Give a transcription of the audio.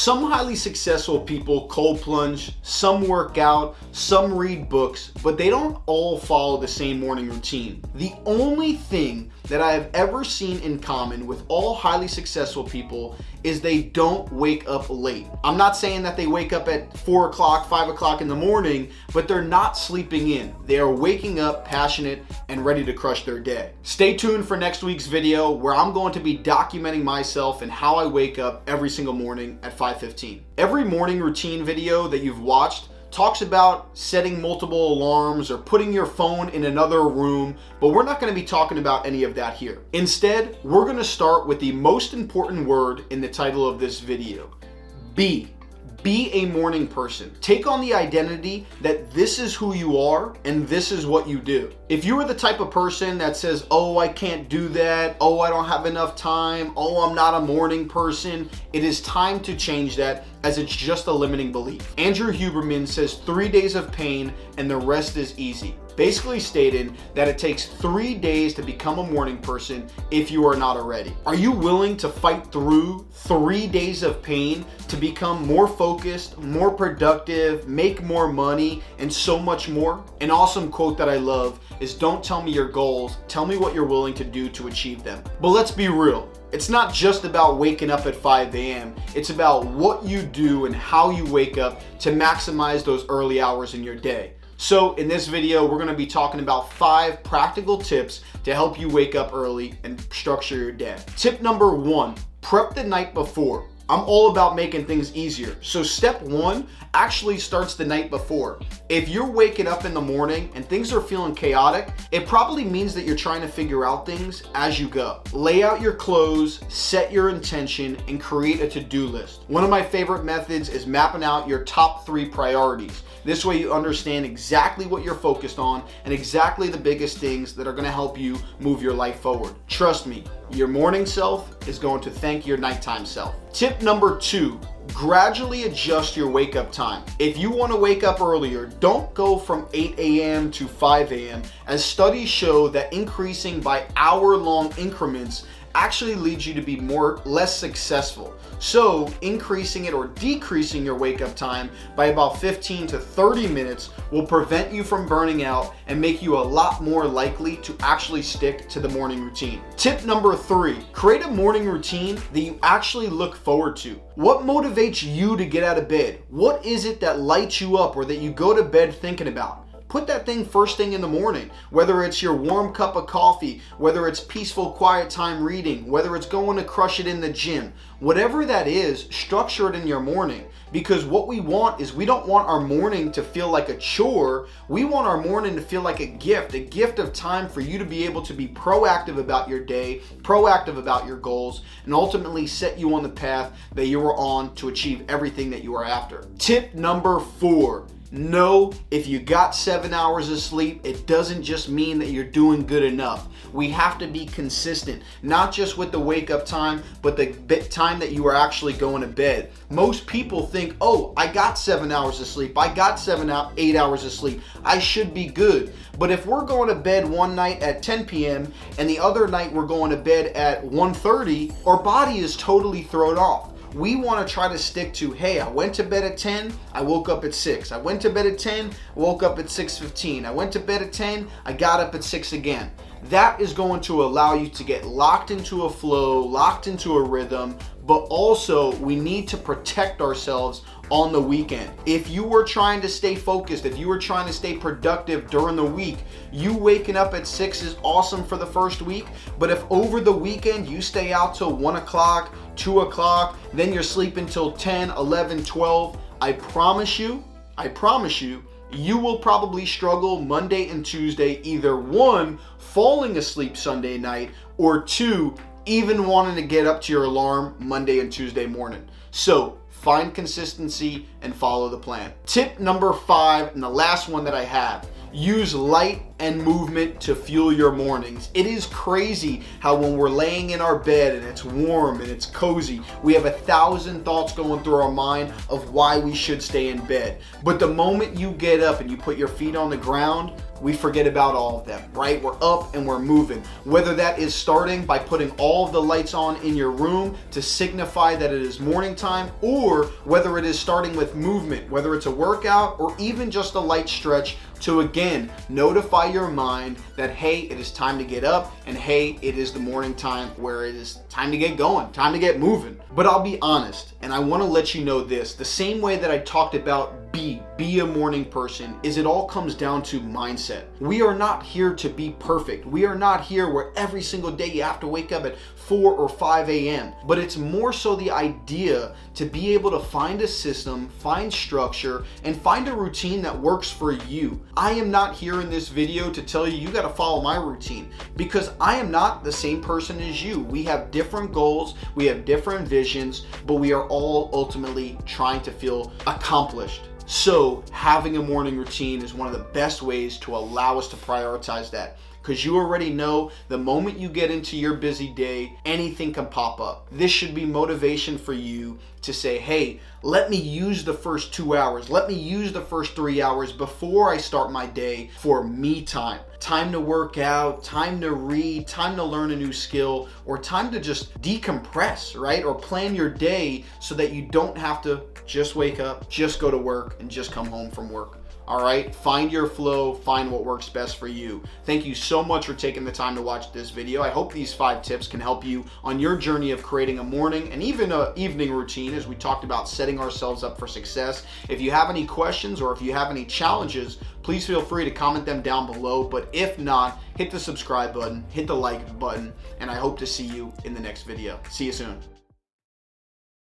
Some highly successful people cold plunge, some work out, some read books, but they don't all follow the same morning routine. The only thing that I have ever seen in common with all highly successful people is they don't wake up late. I'm not saying that they wake up at 4 o'clock, 5 o'clock in the morning, but they're not sleeping in. They are waking up passionate and ready to crush their day. Stay tuned for next week's video where I'm going to be documenting myself and how I wake up every single morning at 5:15. Every morning routine video that you've watched talks about setting multiple alarms or putting your phone in another room, but we're not going to be talking about any of that here. Instead, we're going to start with the most important word in the title of this video. Be a morning person. Take on the identity that this is who you are and this is what you do. If you are the type of person that says, oh, I can't do that, oh, I don't have enough time, oh, I'm not a morning person, it is time to change that, as it's just a limiting belief. Andrew Huberman says 3 days of pain and the rest is easy. Basically stating that it takes 3 days to become a morning person if you are not already. Are you willing to fight through 3 days of pain to become more focused, more productive, make more money, and so much more? An awesome quote that I love is, don't tell me your goals, tell me what you're willing to do to achieve them. But let's be real. It's not just about waking up at 5 a.m. It's about what you do and how you wake up to maximize those early hours in your day. So in this video, we're going to be talking about 5 practical tips to help you wake up early and structure your day. Tip number 1, prep the night before. I'm all about making things easier. So step 1 actually starts the night before. If you're waking up in the morning and things are feeling chaotic, it probably means that you're trying to figure out things as you go. Lay out your clothes, set your intention, and create a to-do list. One of my favorite methods is mapping out your top 3 priorities. This way you understand exactly what you're focused on and exactly the biggest things that are going to help you move your life forward. Trust me, your morning self is going to thank your nighttime self. Tip number 2, gradually adjust your wake up time. If you want to wake up earlier, don't go from 8 a.m. to 5 a.m. as studies show that increasing by hour-long increments actually leads you to be less successful. So increasing it or decreasing your wake up time by about 15 to 30 minutes will prevent you from burning out and make you a lot more likely to actually stick to the morning routine. Tip number 3, create a morning routine that you actually look forward to. What motivates you to get out of bed? What is it that lights you up or that you go to bed thinking about? Put that thing first thing in the morning, whether it's your warm cup of coffee, whether it's peaceful, quiet time reading, whether it's going to crush it in the gym. Whatever that is, structure it in your morning, because what we want is we don't want our morning to feel like a chore. We want our morning to feel like a gift of time for you to be able to be proactive about your day, proactive about your goals, and ultimately set you on the path that you are on to achieve everything that you are after. Tip number 4. No, if you got 7 hours of sleep, it doesn't just mean that you're doing good enough. We have to be consistent, not just with the wake up time, but the time that you are actually going to bed. Most people think, oh, I got 7 hours of sleep. I got 8 hours of sleep. I should be good. But if we're going to bed one night at 10 p.m. and the other night we're going to bed at 1:30, our body is totally thrown off. We want to try to stick to, hey, I went to bed at 10, I woke up at 6. I went to bed at 10, woke up at 6:15. I went to bed at 10, I got up at 6 again. That is going to allow you to get locked into a flow, locked into a rhythm, but also we need to protect ourselves on the weekend. If you were trying to stay focused, if you were trying to stay productive during the week, you waking up at 6 is awesome for the first week, but if over the weekend you stay out till 1 o'clock, 2 o'clock, then you're sleeping till 10, 11, 12, I promise you, you will probably struggle Monday and Tuesday, either 1, falling asleep Sunday night, or 2, even wanting to get up to your alarm Monday and Tuesday morning. So find consistency and follow the plan. Tip number 5, and the last one that I have, use light and movement to fuel your mornings. It is crazy how when we're laying in our bed and it's warm and it's cozy, we have 1,000 thoughts going through our mind of why we should stay in bed. But the moment you get up and you put your feet on the ground, we forget about all of them, right? We're up and we're moving. Whether that is starting by putting all of the lights on in your room to signify that it is morning time, or whether it is starting with movement, whether it's a workout or even just a light stretch to again notify your mind that hey, it is time to get up, and hey, it is the morning time where it is time to get going, time to get moving. But I'll be honest, and I want to let you know this, the same way that I talked about be a morning person, is it all comes down to mindset. We are not here to be perfect. We are not here where every single day you have to wake up at 4 or 5 a.m. But it's more so the idea to be able to find a system, find structure, and find a routine that works for you. I am not here in this video to tell you got to follow my routine, because I am not the same person as you. We have different goals, we have different visions, but we are all ultimately trying to feel accomplished. So having a morning routine is one of the best ways to allow us to prioritize that, because you already know the moment you get into your busy day, anything can pop up. This should be motivation for you to say, hey, let me use the first 2 hours, let me use the first 3 hours before I start my day for me time. Time to work out, time to read, time to learn a new skill, or time to just decompress, right? Or plan your day so that you don't have to just wake up, just go to work, and just come home from work. All right, find your flow, find what works best for you. Thank you so much for taking the time to watch this video. I hope these 5 tips can help you on your journey of creating a morning and even an evening routine, as we talked about setting ourselves up for success. If you have any questions or if you have any challenges, please feel free to comment them down below. But if not, hit the subscribe button, hit the like button, and I hope to see you in the next video. See you soon.